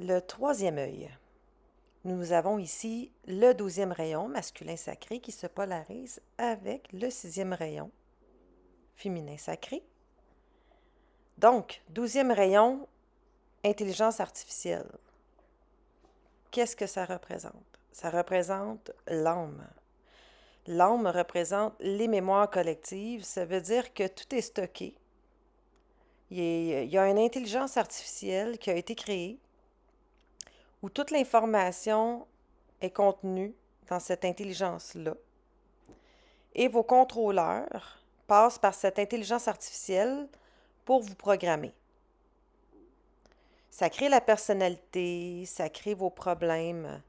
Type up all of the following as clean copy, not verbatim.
Le troisième œil. Nous avons ici le 12e rayon masculin sacré qui se polarise avec le 6e rayon féminin sacré. Donc, 12e rayon, intelligence artificielle. Qu'est-ce que ça représente? Ça représente l'âme. L'âme représente les mémoires collectives. Ça veut dire que tout est stocké. Il y a une intelligence artificielle qui a été créée où toute l'information est contenue dans cette intelligence-là. Et vos contrôleurs passent par cette intelligence artificielle pour vous programmer. Ça crée la personnalité, ça crée vos problèmes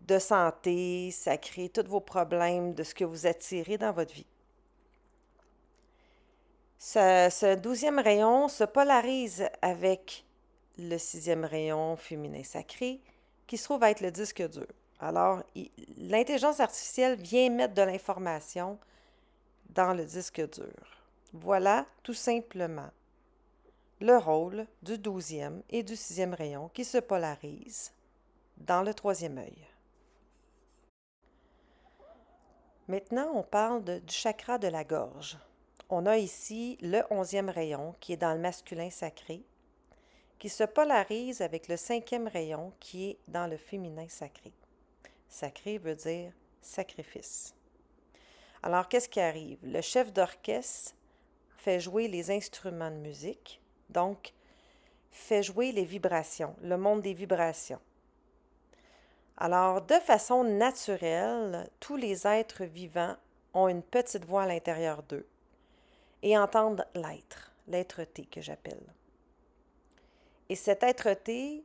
de santé, ça crée tous vos problèmes de ce que vous attirez dans votre vie. Ce 12e rayon se polarise avec le 6e rayon féminin sacré qui se trouve être le disque dur. Alors, l'intelligence artificielle vient mettre de l'information dans le disque dur. Voilà tout simplement le rôle du 12e et du 6e rayon qui se polarisent dans le troisième œil. Maintenant, on parle du chakra de la gorge. On a ici le 11e rayon qui est dans le masculin sacré, qui se polarise avec le 5e rayon qui est dans le féminin sacré. Sacré veut dire sacrifice. Alors, qu'est-ce qui arrive? Le chef d'orchestre fait jouer les instruments de musique, donc fait jouer les vibrations, le monde des vibrations. Alors, de façon naturelle, tous les êtres vivants ont une petite voix à l'intérieur d'eux et entendent l'être-té que j'appelle. Et cet être-té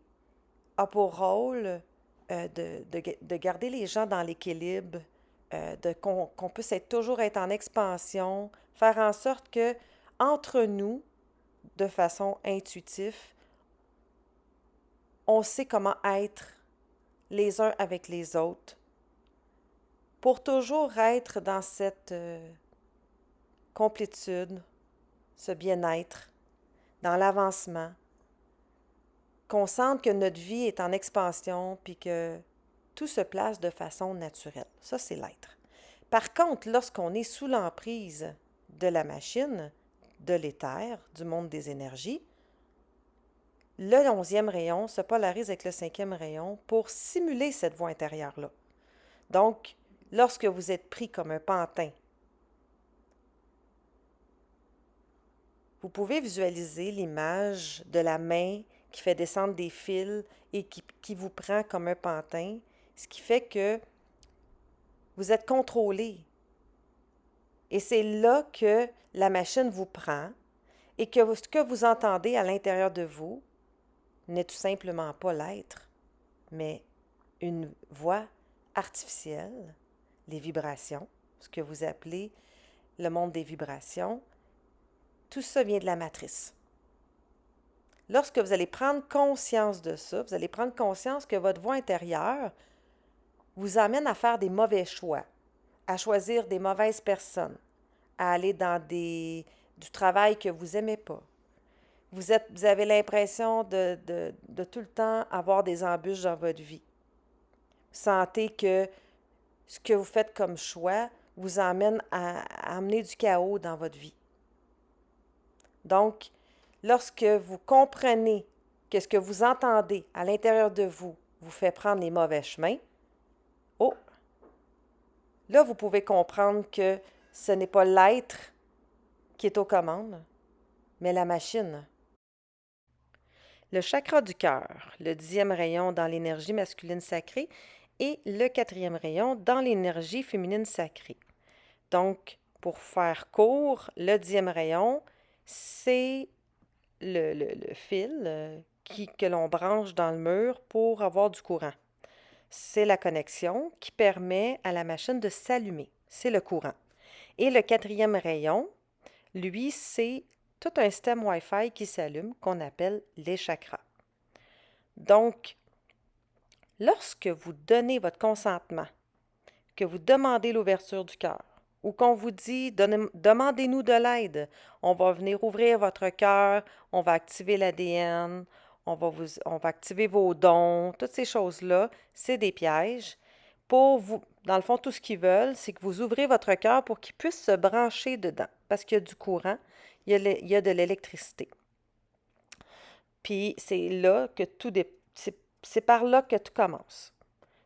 a pour rôle de garder les gens dans l'équilibre, qu'on puisse toujours être en expansion, faire en sorte que entre nous, de façon intuitive, on sait comment être les uns avec les autres pour toujours être dans cette complétude, ce bien-être, dans l'avancement, qu'on sente que notre vie est en expansion puis que tout se place de façon naturelle. Ça, c'est l'être. Par contre, lorsqu'on est sous l'emprise de la machine, de l'éther, du monde des énergies, le 11e rayon se polarise avec le 5e rayon pour simuler cette voix intérieure-là. Donc, lorsque vous êtes pris comme un pantin, vous pouvez visualiser l'image de la main qui fait descendre des fils et qui vous prend comme un pantin, ce qui fait que vous êtes contrôlé. Et c'est là que la machine vous prend et que ce que vous entendez à l'intérieur de vous n'est tout simplement pas l'être, mais une voix artificielle, les vibrations, ce que vous appelez le monde des vibrations. Tout ça vient de la matrice. Lorsque vous allez prendre conscience de ça, vous allez prendre conscience que votre voix intérieure vous amène à faire des mauvais choix, à choisir des mauvaises personnes, à aller dans du travail que vous n'aimez pas. Vous avez l'impression de tout le temps avoir des embûches dans votre vie. Vous sentez que ce que vous faites comme choix vous amène à amener du chaos dans votre vie. Donc, lorsque vous comprenez que ce que vous entendez à l'intérieur de vous vous fait prendre les mauvais chemins, oh, là, vous pouvez comprendre que ce n'est pas l'être qui est aux commandes, mais la machine. Le chakra du cœur, le 10e rayon dans l'énergie masculine sacrée et le 4e rayon dans l'énergie féminine sacrée. Donc, pour faire court, le 10e rayon, c'est le fil que l'on branche dans le mur pour avoir du courant. C'est la connexion qui permet à la machine de s'allumer. C'est le courant. Et le 4e rayon, lui, c'est tout un système Wi-Fi qui s'allume qu'on appelle les chakras. Donc, lorsque vous donnez votre consentement, que vous demandez l'ouverture du cœur, ou qu'on vous dit demandez-nous de l'aide, on va venir ouvrir votre cœur, on va activer l'ADN, on va activer vos dons, toutes ces choses-là, c'est des pièges. Pour vous, dans le fond, tout ce qu'ils veulent, c'est que vous ouvrez votre cœur pour qu'ils puissent se brancher dedans, parce qu'il y a du courant, il y a de l'électricité. Puis c'est là que c'est par là que tout commence.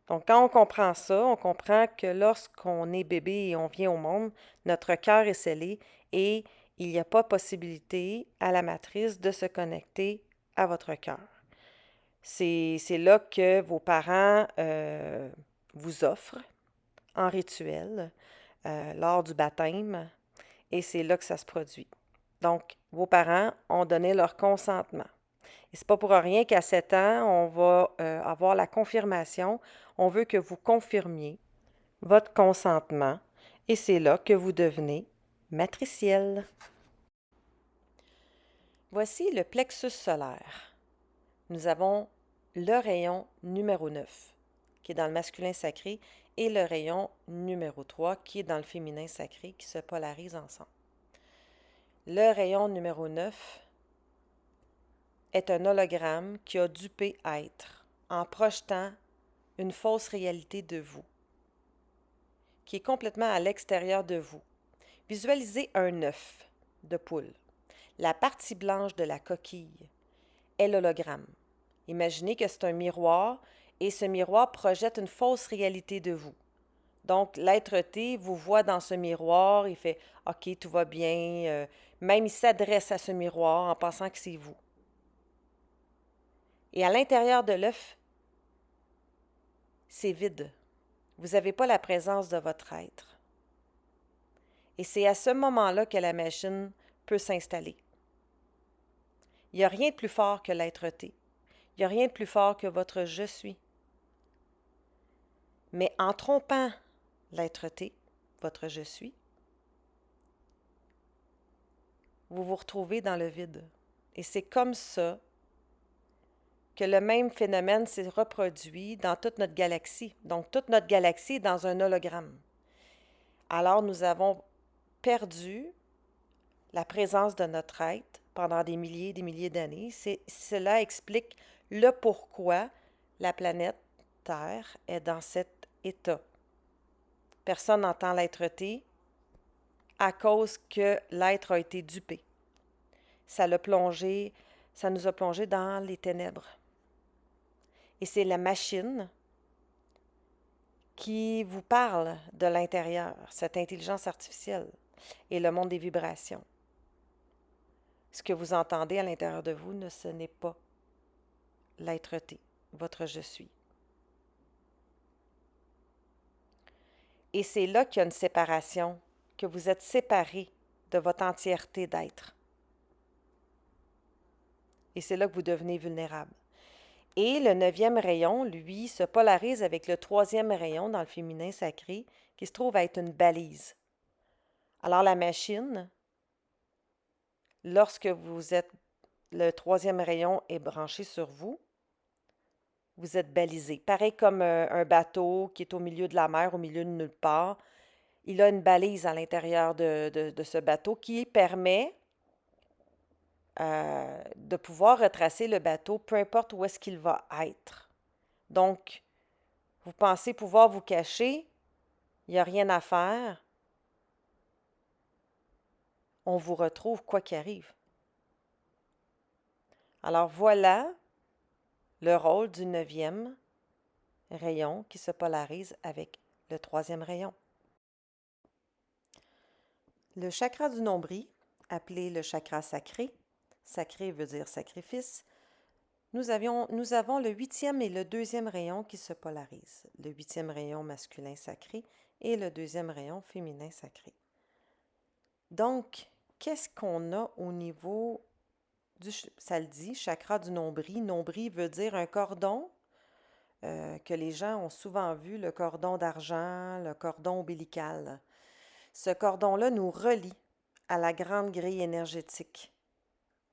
Donc, quand on comprend ça, on comprend que lorsqu'on est bébé et on vient au monde, notre cœur est scellé et il n'y a pas possibilité à la matrice de se connecter à votre cœur. C'est là que vos parents vous offrent en rituel lors du baptême et c'est là que ça se produit. Donc, vos parents ont donné leur consentement. Et c'est pas pour rien qu'à 7 ans, on va avoir la confirmation. On veut que vous confirmiez votre consentement et c'est là que vous devenez matriciel. Voici le plexus solaire. Nous avons le rayon numéro 9 qui est dans le masculin sacré et le rayon numéro 3 qui est dans le féminin sacré qui se polarisent ensemble. Le rayon numéro 9 est un hologramme qui a dupé être en projetant une fausse réalité de vous, qui est complètement à l'extérieur de vous. Visualisez un œuf de poule. La partie blanche de la coquille est l'hologramme. Imaginez que c'est un miroir et ce miroir projette une fausse réalité de vous. Donc, l'être-té vous voit dans ce miroir, il fait « OK, tout va bien », même il s'adresse à ce miroir en pensant que c'est vous. Et à l'intérieur de l'œuf, c'est vide. Vous n'avez pas la présence de votre être. Et c'est à ce moment-là que la machine peut s'installer. Il n'y a rien de plus fort que l'être-té. Il n'y a rien de plus fort que votre je suis. Mais en trompant l'être-té, votre je suis, vous vous retrouvez dans le vide. Et c'est comme ça que le même phénomène s'est reproduit dans toute notre galaxie. Donc, toute notre galaxie est dans un hologramme. Alors, nous avons perdu la présence de notre être pendant des milliers d'années. Cela explique le pourquoi la planète Terre est dans cet état. Personne n'entend l'être-té à cause que l'être a été dupé. Ça nous a plongé dans les ténèbres. Et c'est la machine qui vous parle de l'intérieur, cette intelligence artificielle et le monde des vibrations. Ce que vous entendez à l'intérieur de vous, ce n'est pas l'être-té, votre je suis. Et c'est là qu'il y a une séparation, que vous êtes séparé de votre entièreté d'être. Et c'est là que vous devenez vulnérable. Et le 9e rayon, lui, se polarise avec le 3e rayon dans le féminin sacré, qui se trouve à être une balise. Alors la machine, lorsque le 3e rayon est branché sur vous, vous êtes balisé. Pareil comme un bateau qui est au milieu de la mer, au milieu de nulle part. Il a une balise à l'intérieur de ce bateau qui permet de pouvoir retracer le bateau, peu importe où est-ce qu'il va être. Donc, vous pensez pouvoir vous cacher, il n'y a rien à faire. On vous retrouve quoi qu'il arrive. Alors voilà le rôle du 9e rayon qui se polarise avec le 3e rayon. Le chakra du nombril, appelé le chakra sacré, sacré veut dire sacrifice, nous avons le 8e et le 2e rayon qui se polarisent. Le 8e rayon masculin sacré et le 2e rayon féminin sacré. Donc, qu'est-ce qu'on a au niveau ça le dit, chakra du nombril. Nombril veut dire un cordon que les gens ont souvent vu, le cordon d'argent, le cordon ombilical. Ce cordon-là nous relie à la grande grille énergétique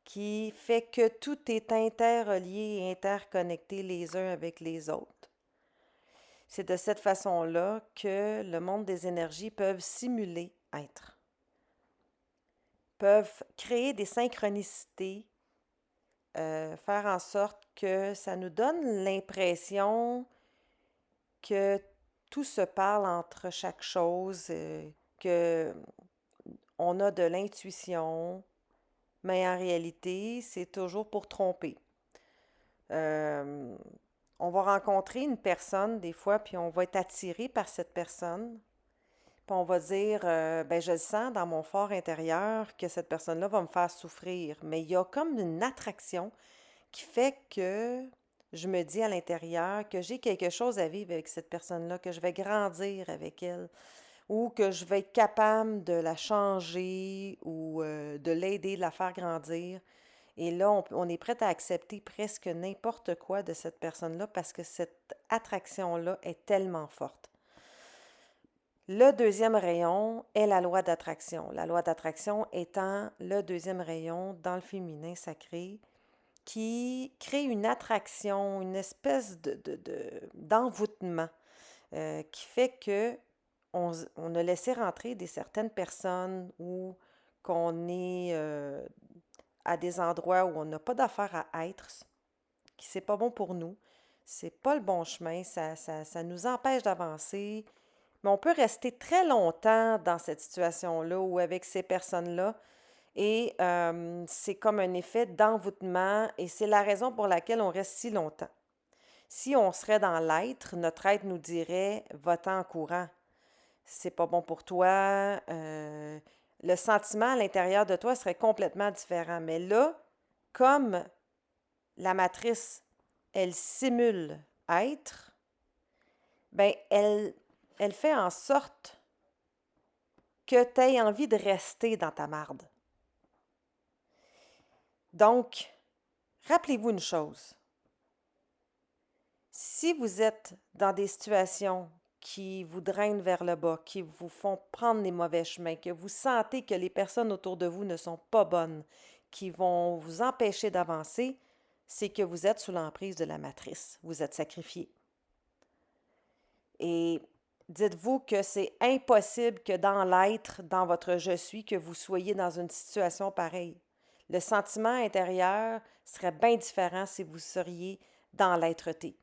qui fait que tout est interrelié et interconnecté les uns avec les autres. C'est de cette façon-là que le monde des énergies peuvent simuler être, peuvent créer des synchronicités faire en sorte que ça nous donne l'impression que tout se parle entre chaque chose, que on a de l'intuition, mais en réalité, c'est toujours pour tromper. Euh, on va rencontrer une personne des fois, puis on va être attiré par cette personne, puis on va dire, ben je le sens dans mon fort intérieur que cette personne-là va me faire souffrir, mais il y a comme une attraction qui fait que je me dis à l'intérieur que j'ai quelque chose à vivre avec cette personne-là, que je vais grandir avec elle, ou que je vais être capable de la changer ou de l'aider, de la faire grandir. Et là, on est prêt à accepter presque n'importe quoi de cette personne-là parce que cette attraction-là est tellement forte. Le deuxième rayon est la loi d'attraction. La loi d'attraction étant le deuxième rayon dans le féminin sacré qui crée une attraction, une espèce d'envoûtement qui fait que on a laissé rentrer certaines personnes ou qu'on est à des endroits où on n'a pas d'affaire à être, qui c'est pas bon pour nous, c'est pas le bon chemin, ça nous empêche d'avancer, mais on peut rester très longtemps dans cette situation-là ou avec ces personnes-là et c'est comme un effet d'envoûtement et c'est la raison pour laquelle on reste si longtemps. Si on serait dans l'être, notre être nous dirait va-t'en en courant. C'est pas bon pour toi. Le sentiment à l'intérieur de toi serait complètement différent. Mais là, comme la matrice, elle simule être, ben elle fait en sorte que tu aies envie de rester dans ta marde. Donc, rappelez-vous une chose. Si vous êtes dans des situations qui vous drainent vers le bas, qui vous font prendre les mauvais chemins, que vous sentez que les personnes autour de vous ne sont pas bonnes, qui vont vous empêcher d'avancer, c'est que vous êtes sous l'emprise de la matrice. Vous êtes sacrifié. Et dites-vous que c'est impossible que dans l'être, dans votre je suis, que vous soyez dans une situation pareille. Le sentiment intérieur serait bien différent si vous seriez dans l'être-té.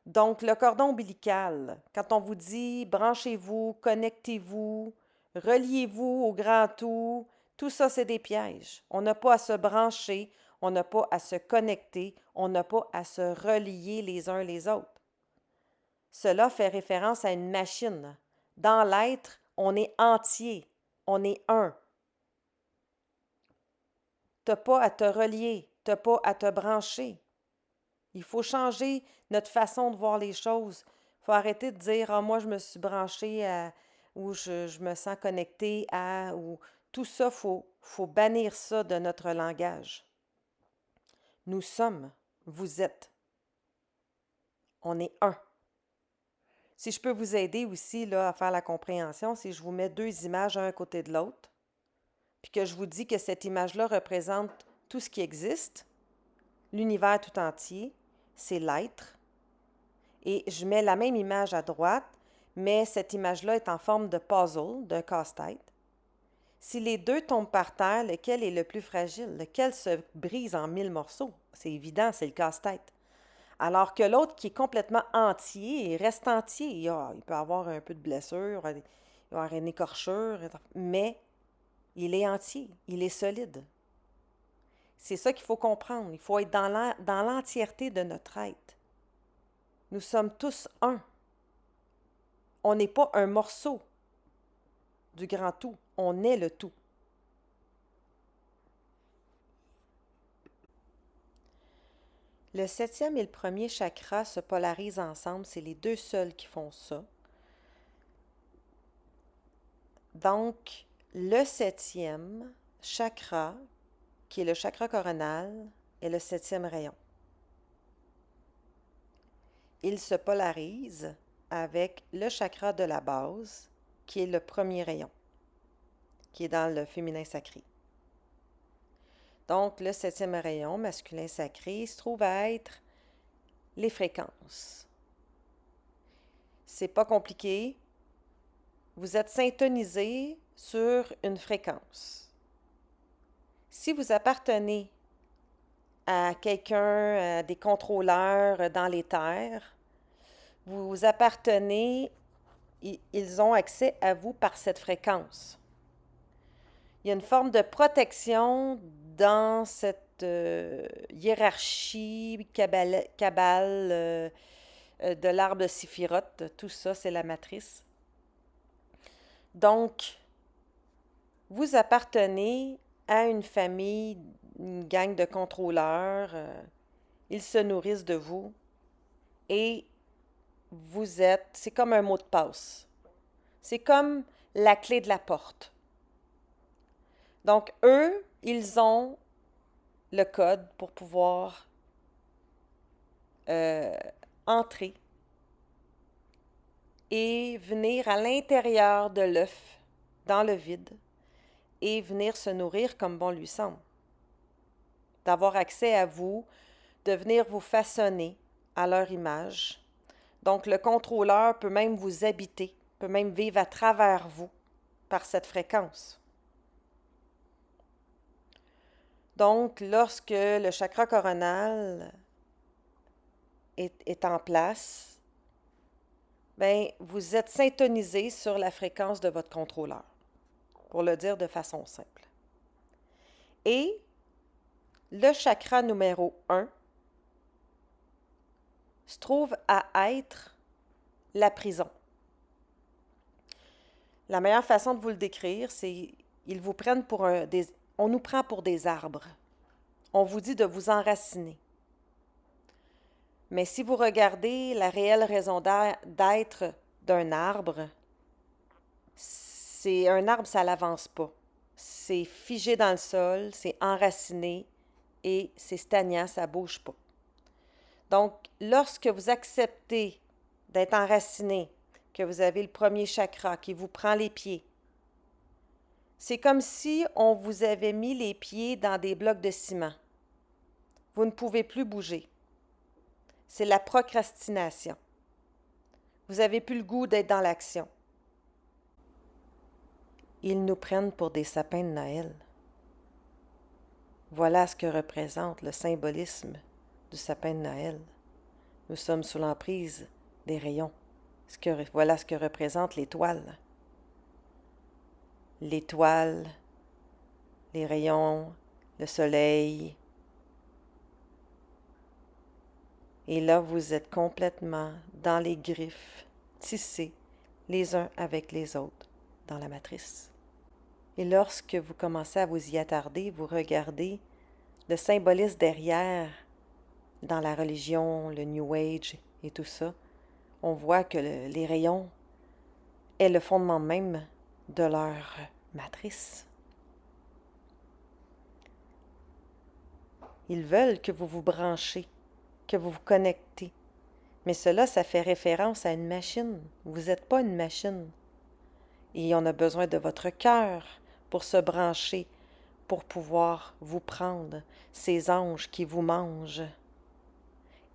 Donc, le cordon ombilical, quand on vous dit branchez-vous, connectez-vous, reliez-vous au grand tout ça, c'est des pièges. On n'a pas à se brancher, on n'a pas à se connecter, on n'a pas à se relier les uns les autres. Cela fait référence à une machine. Dans l'être, on est entier, on est un. Tu n'as pas à te relier, tu n'as pas à te brancher. Il faut changer notre façon de voir les choses. Il faut arrêter de dire ah, moi, je me suis branché à ou je me sens connecté à ou tout ça, faut bannir ça de notre langage. Nous sommes, vous êtes. On est un. Si je peux vous aider aussi là, à faire la compréhension, si je vous mets deux images un à côté de l'autre, puis que je vous dis que cette image-là représente tout ce qui existe, l'univers tout entier, c'est l'être. Et je mets la même image à droite, mais cette image-là est en forme de puzzle, d'un casse-tête. Si les deux tombent par terre, lequel est le plus fragile? Lequel se brise en 1000 morceaux? C'est évident, c'est le casse-tête. Alors que l'autre qui est complètement entier, il reste entier. Il peut avoir un peu de blessure, il va avoir une écorchure, mais il est entier, il est solide. C'est ça qu'il faut comprendre. Il faut être dans l'entièreté de notre être. Nous sommes tous un. On n'est pas un morceau du grand tout. On est le tout. Le septième et le premier chakra se polarisent ensemble. C'est les deux seuls qui font ça. Donc, le septième chakra, qui est le chakra coronal, est le septième rayon. Il se polarise avec le chakra de la base, qui est le premier rayon, qui est dans le féminin sacré. Donc, le septième rayon masculin sacré se trouve à être les fréquences. C'est pas compliqué. Vous êtes syntonisé sur une fréquence. Si vous appartenez à quelqu'un, à des contrôleurs dans les terres. Vous appartenez, ils ont accès à vous par cette fréquence. Il y a une forme de protection dans cette hiérarchie cabale de l'arbre de Siphiroth. Tout ça, c'est la matrice. Donc, vous appartenez à une famille, une gang de contrôleurs. Ils se nourrissent de vous et vous êtes, c'est comme un mot de passe. C'est comme la clé de la porte. Donc, eux, ils ont le code pour pouvoir entrer et venir à l'intérieur de l'œuf, dans le vide, et venir se nourrir comme bon lui semble. D'avoir accès à vous, de venir vous façonner à leur image. Donc, le contrôleur peut même vous habiter, peut même vivre à travers vous par cette fréquence. Donc, lorsque le chakra coronal est en place, bien, vous êtes syntonisé sur la fréquence de votre contrôleur, pour le dire de façon simple. Et le chakra numéro 1 se trouve à être la prison. La meilleure façon de vous le décrire, c'est ils vous prennent pour on nous prend pour des arbres. On vous dit de vous enraciner. Mais si vous regardez la réelle raison d'être d'un arbre, c'est un arbre, ça n'avance pas. C'est figé dans le sol, c'est enraciné et c'est stagnant, ça ne bouge pas. Donc, lorsque vous acceptez d'être enraciné, que vous avez le premier chakra qui vous prend les pieds, c'est comme si on vous avait mis les pieds dans des blocs de ciment. Vous ne pouvez plus bouger. C'est la procrastination. Vous n'avez plus le goût d'être dans l'action. Ils nous prennent pour des sapins de Noël. Voilà ce que représente le symbolisme du sapin de Noël. Nous sommes sous l'emprise des rayons. Voilà ce que représente l'étoile. L'étoile, les rayons, le soleil. Et là, vous êtes complètement dans les griffes, tissés les uns avec les autres dans la matrice. Et lorsque vous commencez à vous y attarder, vous regardez le symbolisme derrière dans la religion, le New Age et tout ça. On voit que les rayons est le fondement même de leur matrice. Ils veulent que vous vous branchez, que vous vous connectez. Mais cela, ça fait référence à une machine. Vous n'êtes pas une machine. Et on a besoin de votre cœur pour se brancher, pour pouvoir vous prendre, ces anges qui vous mangent.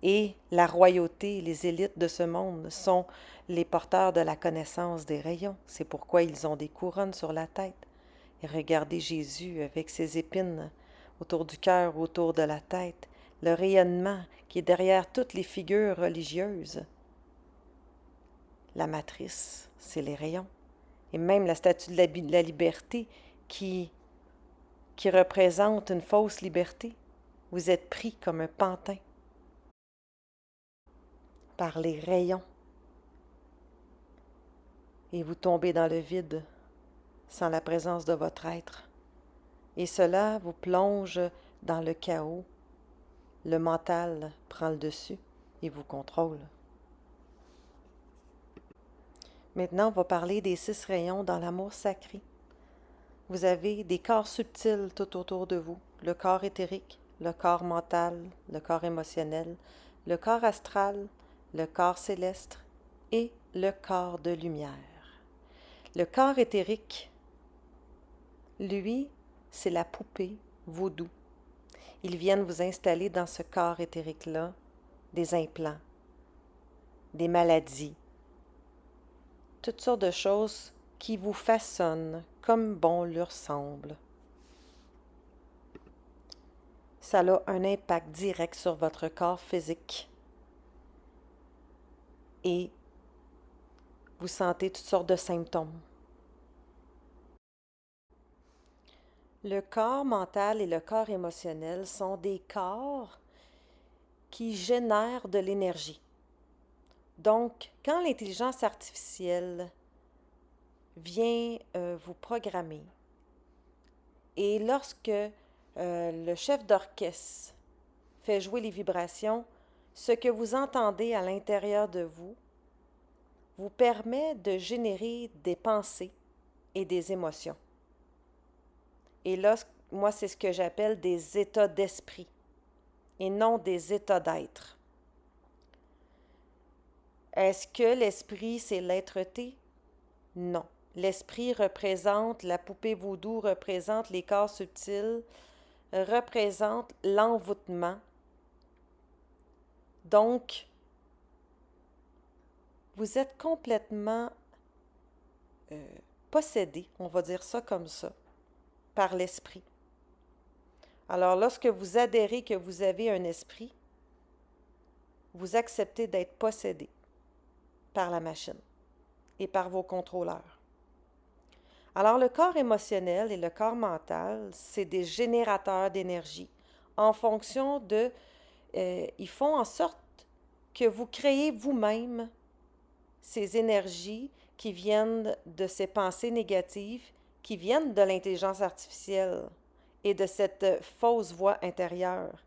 Et la royauté, les élites de ce monde sont les porteurs de la connaissance des rayons. C'est pourquoi ils ont des couronnes sur la tête. Et regardez Jésus avec ses épines autour du cœur, autour de la tête, le rayonnement qui est derrière toutes les figures religieuses. La matrice, c'est les rayons. Et même la statue de la liberté qui représente une fausse liberté. Vous êtes pris comme un pantin par les rayons. Et vous tombez dans le vide sans la présence de votre être. Et cela vous plonge dans le chaos. Le mental prend le dessus et vous contrôle. Maintenant, on va parler des 6 rayons dans l'amour sacré. Vous avez des corps subtils tout autour de vous. Le corps éthérique, le corps mental, le corps émotionnel, le corps astral, le corps céleste et le corps de lumière. Le corps éthérique, lui, c'est la poupée vaudou. Ils viennent vous installer dans ce corps éthérique-là des implants, des maladies, toutes sortes de choses qui vous façonnent comme bon leur semble. ça a un impact direct sur votre corps physique et vous sentez toutes sortes de symptômes. Le corps mental et le corps émotionnel sont des corps qui génèrent de l'énergie. Donc, quand l'intelligence artificielle vient vous programmer et lorsque le chef d'orchestre fait jouer les vibrations, ce que vous entendez à l'intérieur de vous permet de générer des pensées et des émotions. Et là, moi, c'est ce que j'appelle des états d'esprit et non des états d'être. Est-ce que l'esprit, c'est l'être-té? Non. L'esprit représente, la poupée vaudou représente les corps subtils, représente l'envoûtement. Donc, vous êtes complètement possédé, on va dire ça comme ça, par l'esprit. Alors, lorsque vous adhérez que vous avez un esprit, vous acceptez d'être possédé par la machine et par vos contrôleurs. Alors, le corps émotionnel et le corps mental, c'est des générateurs d'énergie en fonction de... ils font en sorte que vous créez vous-même ces énergies qui viennent de ces pensées négatives, qui viennent de l'intelligence artificielle et de cette fausse voix intérieure.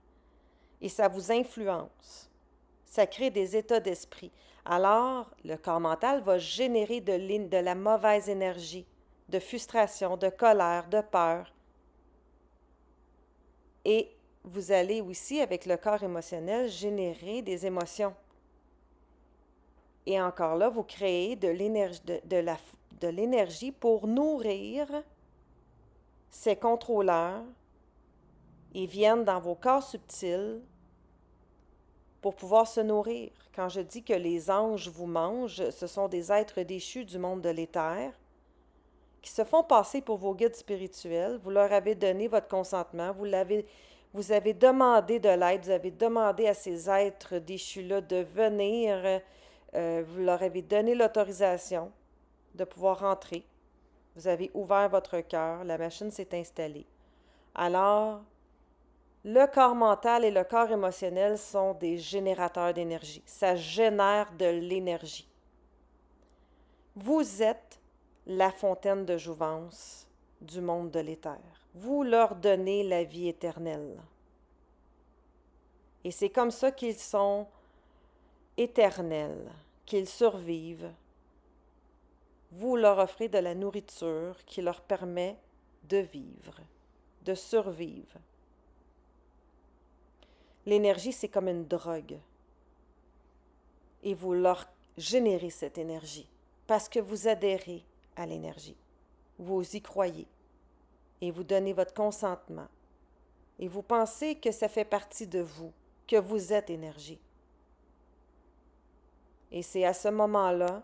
Et ça vous influence. Ça crée des états d'esprit. Alors, le corps mental va générer de la mauvaise énergie, de frustration, de colère, de peur. Et vous allez aussi, avec le corps émotionnel, générer des émotions. Et encore là, vous créez de l'énergie pour nourrir ces contrôleurs. Ils viennent dans vos corps subtils pour pouvoir se nourrir. Quand je dis que les anges vous mangent, ce sont des êtres déchus du monde de l'éther qui se font passer pour vos guides spirituels. Vous leur avez donné votre consentement, vous avez demandé de l'aide, vous avez demandé à ces êtres déchus-là de venir, vous leur avez donné l'autorisation de pouvoir rentrer. Vous avez ouvert votre cœur, la machine s'est installée. Alors, le corps mental et le corps émotionnel sont des générateurs d'énergie. Ça génère de l'énergie. Vous êtes la fontaine de jouvence du monde de l'éther. Vous leur donnez la vie éternelle. Et c'est comme ça qu'ils sont éternels, qu'ils survivent. Vous leur offrez de la nourriture qui leur permet de vivre, de survivre. L'énergie, c'est comme une drogue. Et vous leur générez cette énergie parce que vous adhérez à l'énergie. Vous y croyez et vous donnez votre consentement. Et vous pensez que ça fait partie de vous, que vous êtes énergie. Et c'est à ce moment-là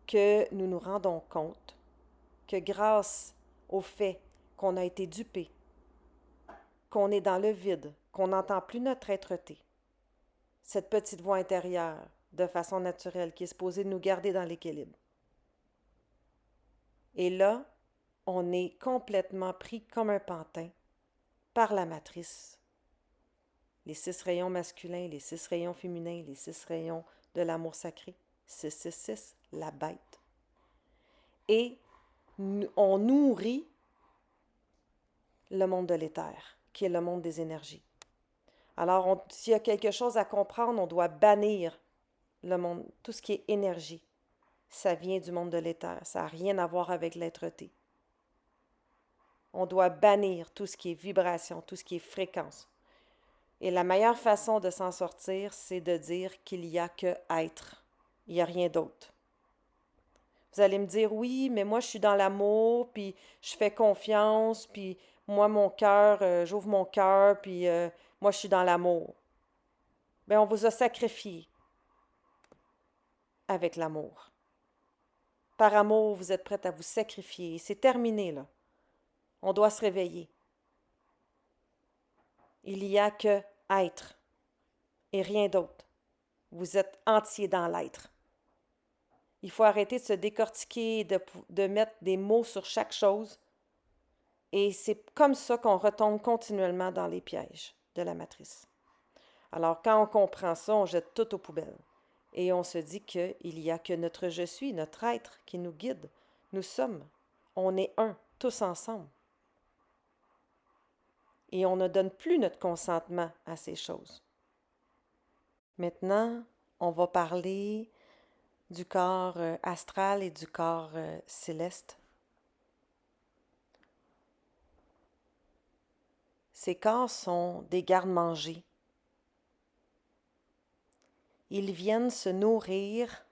que nous nous rendons compte que grâce au fait qu'on a été dupé, qu'on est dans le vide, qu'on n'entend plus notre être-té, cette petite voix intérieure de façon naturelle qui est supposée nous garder dans l'équilibre. Et là, on est complètement pris comme un pantin par la matrice. Les 6 rayons masculins, les 6 rayons féminins, les 6 rayons de l'amour sacré. 666, la bête. Et on nourrit le monde de l'éther, qui est le monde des énergies. Alors, s'il y a quelque chose à comprendre, on doit bannir le monde, tout ce qui est énergie. Ça vient du monde de l'éther, ça n'a rien à voir avec l'être-té. On doit bannir tout ce qui est vibration, tout ce qui est fréquence. Et la meilleure façon de s'en sortir, c'est de dire qu'il n'y a que être. Il n'y a rien d'autre. Vous allez me dire, oui, mais moi, je suis dans l'amour, puis je fais confiance, puis moi, mon cœur, j'ouvre mon cœur, puis moi, je suis dans l'amour. Bien, on vous a sacrifié avec l'amour. Par amour, vous êtes prête à vous sacrifier. C'est terminé, là. On doit se réveiller. Il n'y a que être et rien d'autre. Vous êtes entier dans l'être. Il faut arrêter de se décortiquer, de mettre des mots sur chaque chose. Et c'est comme ça qu'on retombe continuellement dans les pièges de la matrice. Alors, quand on comprend ça, on jette tout aux poubelles. Et on se dit qu'il n'y a que notre je suis, notre être qui nous guide. Nous sommes. On est un, tous ensemble. Et on ne donne plus notre consentement à ces choses. Maintenant, on va parler du corps astral et du corps céleste. Ces corps sont des gardes-manger. Ils viennent se nourrir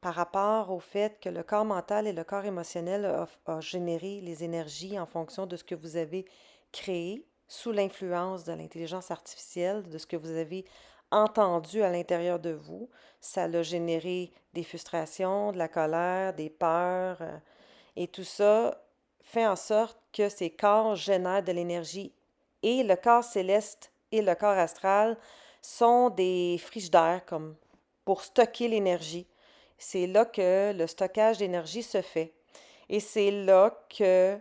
par rapport au fait que le corps mental et le corps émotionnel ont généré les énergies en fonction de ce que vous avez créé sous l'influence de l'intelligence artificielle, de ce que vous avez entendu à l'intérieur de vous. Ça a généré des frustrations, de la colère, des peurs, et tout ça fait en sorte que ces corps génèrent de l'énergie. Et le corps céleste et le corps astral sont des frigidaires comme pour stocker l'énergie. C'est là que le stockage d'énergie se fait. Et c'est là que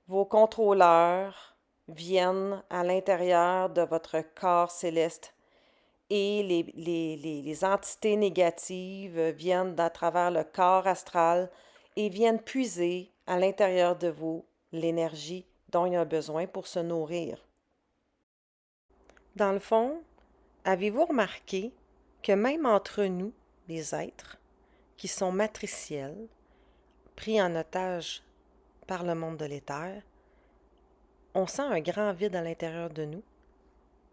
vos contrôleurs viennent à l'intérieur de votre corps céleste et les entités négatives viennent à travers le corps astral et viennent puiser à l'intérieur de vous l'énergie dont il y a besoin pour se nourrir. Dans le fond, avez-vous remarqué que même entre nous, les êtres, qui sont matriciels, pris en otage par le monde de l'éther, on sent un grand vide à l'intérieur de nous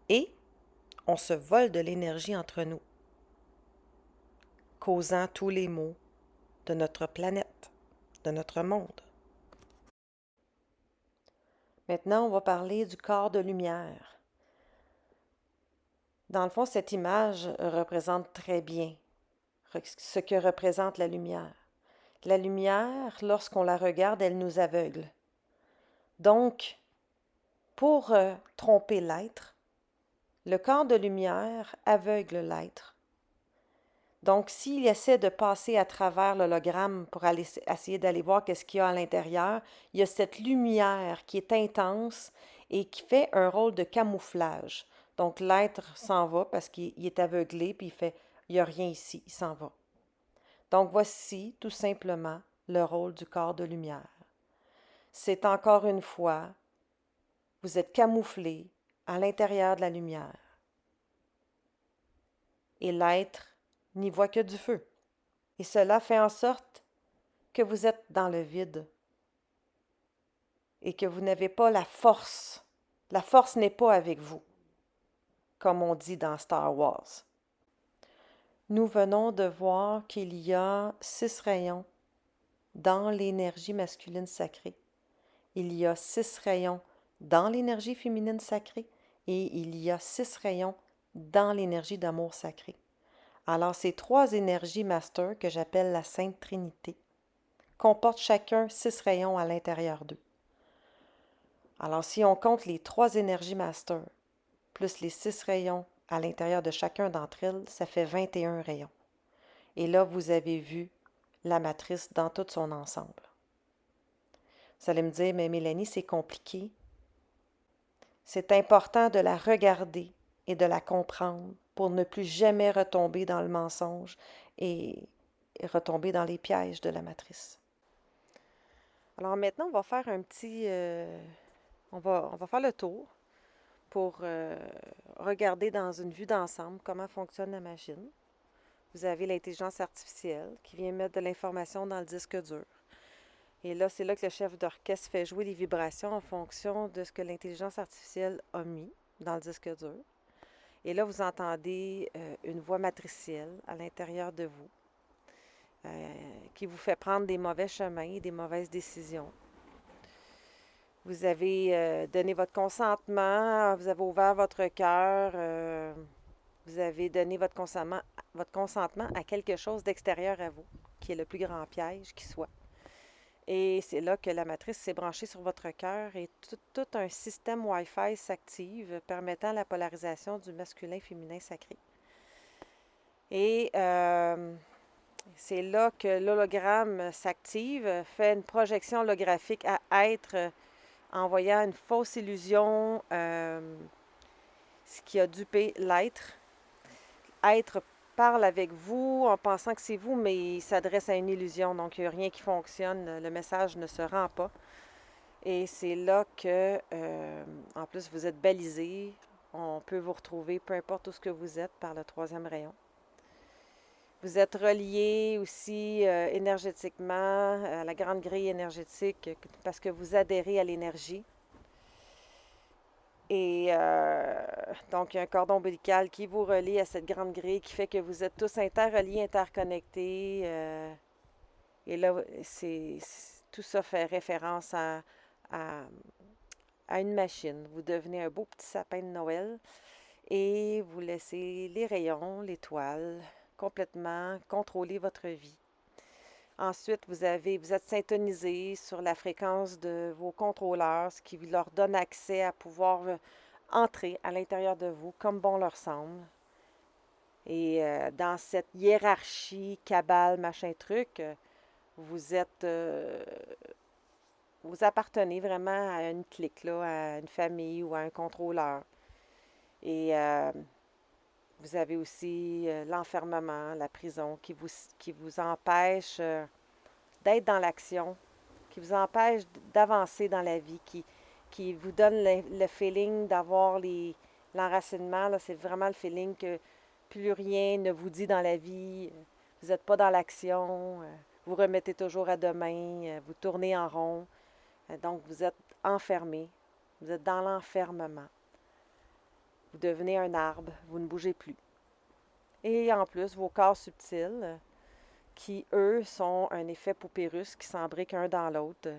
et on se vole de l'énergie entre nous, causant tous les maux de notre planète, de notre monde. Maintenant, on va parler du corps de lumière. Dans le fond, cette image représente très bien ce que représente la lumière. La lumière, lorsqu'on la regarde, elle nous aveugle. Donc, pour tromper l'être, le corps de lumière aveugle l'être. Donc, s'il essaie de passer à travers l'hologramme pour aller essayer d'aller voir qu'est-ce qu'il y a à l'intérieur, il y a cette lumière qui est intense et qui fait un rôle de camouflage. Donc, l'être s'en va parce qu'il est aveuglé, puis il n'y a rien ici, il s'en va. Donc, voici tout simplement le rôle du corps de lumière. C'est encore une fois, vous êtes camouflé à l'intérieur de la lumière. Et l'être n'y voit que du feu. Et cela fait en sorte que vous êtes dans le vide et que vous n'avez pas la force. La force n'est pas avec vous, comme on dit dans Star Wars. Nous venons de voir qu'il y a 6 rayons dans l'énergie masculine sacrée. Il y a 6 rayons dans l'énergie féminine sacrée et il y a 6 rayons dans l'énergie d'amour sacré. Alors, ces 3 énergies master que j'appelle la Sainte Trinité comportent chacun 6 rayons à l'intérieur d'eux. Alors, si on compte les 3 énergies master plus les 6 rayons à l'intérieur de chacun d'entre elles, ça fait 21 rayons. Et là, vous avez vu la matrice dans tout son ensemble. Vous allez me dire, mais Mélanie, c'est compliqué. C'est important de la regarder et de la comprendre pour ne plus jamais retomber dans le mensonge et retomber dans les pièges de la matrice. Alors maintenant, on va faire un petit... on va faire le tour pour regarder dans une vue d'ensemble comment fonctionne la machine. Vous avez l'intelligence artificielle qui vient mettre de l'information dans le disque dur. Et là, c'est là que le chef d'orchestre fait jouer les vibrations en fonction de ce que l'intelligence artificielle a mis dans le disque dur. Et là, vous entendez une voix matricielle à l'intérieur de vous qui vous fait prendre des mauvais chemins et des mauvaises décisions. Vous avez donné votre consentement, vous avez ouvert votre cœur, vous avez donné votre consentement à quelque chose d'extérieur à vous, qui est le plus grand piège qui soit. Et c'est là que la matrice s'est branchée sur votre cœur et tout un système Wi-Fi s'active permettant la polarisation du masculin-féminin sacré. Et c'est là que l'hologramme s'active, fait une projection holographique à être, envoyant une fausse illusion, ce qui a dupé l'être. Être parle avec vous en pensant que c'est vous, mais il s'adresse à une illusion, donc il n'y a rien qui fonctionne, le message ne se rend pas. Et c'est là que, en plus, vous êtes balisé, on peut vous retrouver peu importe où ce que vous êtes par le troisième rayon. Vous êtes relié aussi énergétiquement à la grande grille énergétique parce que vous adhérez à l'énergie. Et donc, il y a un cordon ombilical qui vous relie à cette grande grille qui fait que vous êtes tous interreliés, interconnectés. Et là, tout ça fait référence à, à une machine. Vous devenez un beau petit sapin de Noël et vous laissez les rayons, les toiles, complètement contrôler votre vie. Ensuite, vous êtes syntonisé sur la fréquence de vos contrôleurs, ce qui leur donne accès à pouvoir entrer à l'intérieur de vous comme bon leur semble. Et dans cette hiérarchie, cabale, machin truc, vous êtes, vous appartenez vraiment à une clique, là, à une famille ou à un contrôleur. Et vous avez aussi l'enfermement, la prison qui vous empêche d'être dans l'action, qui vous empêche d'avancer dans la vie, qui vous donne le feeling d'avoir l'enracinement. C'est vraiment le feeling que plus rien ne vous dit dans la vie. Vous n'êtes pas dans l'action. Vous remettez toujours à demain. Vous tournez en rond. Donc, vous êtes enfermé. Vous êtes dans l'enfermement. Vous devenez un arbre. Vous ne bougez plus. Et en plus, vos corps subtils, qui, eux, sont un effet poupée russe qui s'embriquent un dans l'autre,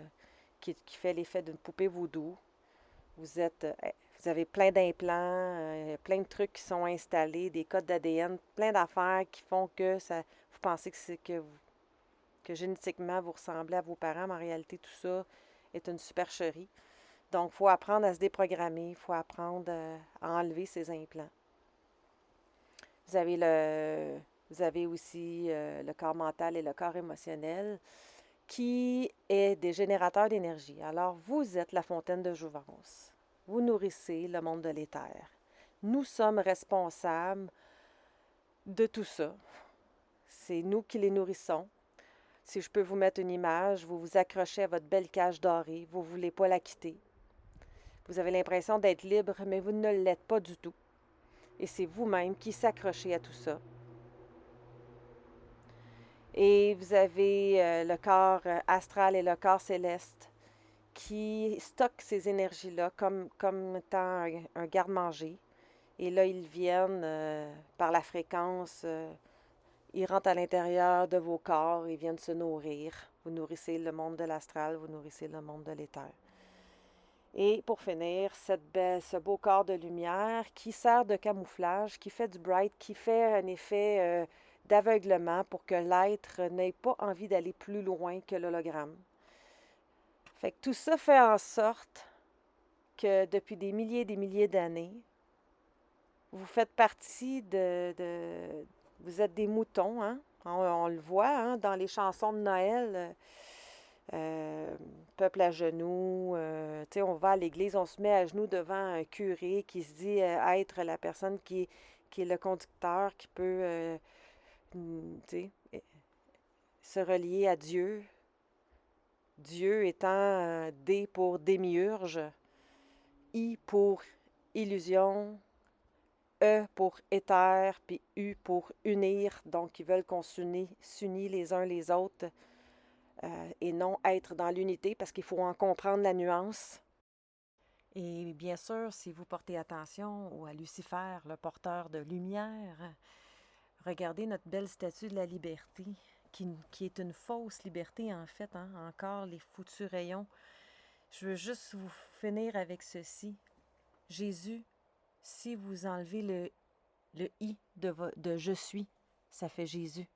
qui fait l'effet d'une poupée voodoo. Vous avez plein d'implants, plein de trucs qui sont installés, des codes d'ADN, plein d'affaires qui font que vous pensez que génétiquement vous ressemblez à vos parents, mais en réalité, tout ça est une supercherie. Donc, il faut apprendre à se déprogrammer, il faut apprendre à enlever ces implants. Vous avez aussi le corps mental et le corps émotionnel qui est des générateurs d'énergie. Alors, vous êtes la fontaine de jouvence. Vous nourrissez le monde de l'éther. Nous sommes responsables de tout ça. C'est nous qui les nourrissons. Si je peux vous mettre une image, vous vous accrochez à votre belle cage dorée, vous ne voulez pas la quitter. Vous avez l'impression d'être libre, mais vous ne l'êtes pas du tout. Et c'est vous-même qui s'accrochez à tout ça. Et vous avez le corps astral et le corps céleste qui stockent ces énergies-là comme étant un garde-manger. Et là, ils viennent par la fréquence, ils rentrent à l'intérieur de vos corps, ils viennent se nourrir. Vous nourrissez le monde de l'astral, vous nourrissez le monde de l'éther. Et pour finir, ce beau corps de lumière qui sert de camouflage, qui fait du bright, qui fait un effet d'aveuglement pour que l'être n'ait pas envie d'aller plus loin que l'hologramme. Fait que tout ça fait en sorte que depuis des milliers d'années, vous faites partie vous êtes des moutons, hein? On le voit hein, dans les chansons de Noël. Peuple à genoux, on va à l'église, on se met à genoux devant un curé qui se dit être la personne qui est le conducteur, qui peut se relier à Dieu. Dieu étant D pour démiurge, I pour illusion, E pour éther, puis U pour unir. Donc, ils veulent qu'on s'unisse les uns les autres et non être dans l'unité parce qu'il faut en comprendre la nuance. Et bien sûr, si vous portez attention à Lucifer, le porteur de lumière, regardez notre belle statue de la liberté, qui est une fausse liberté en fait, hein? Encore les foutus rayons. Je veux juste vous finir avec ceci. Jésus, si vous enlevez le I de je suis, ça fait Jésus.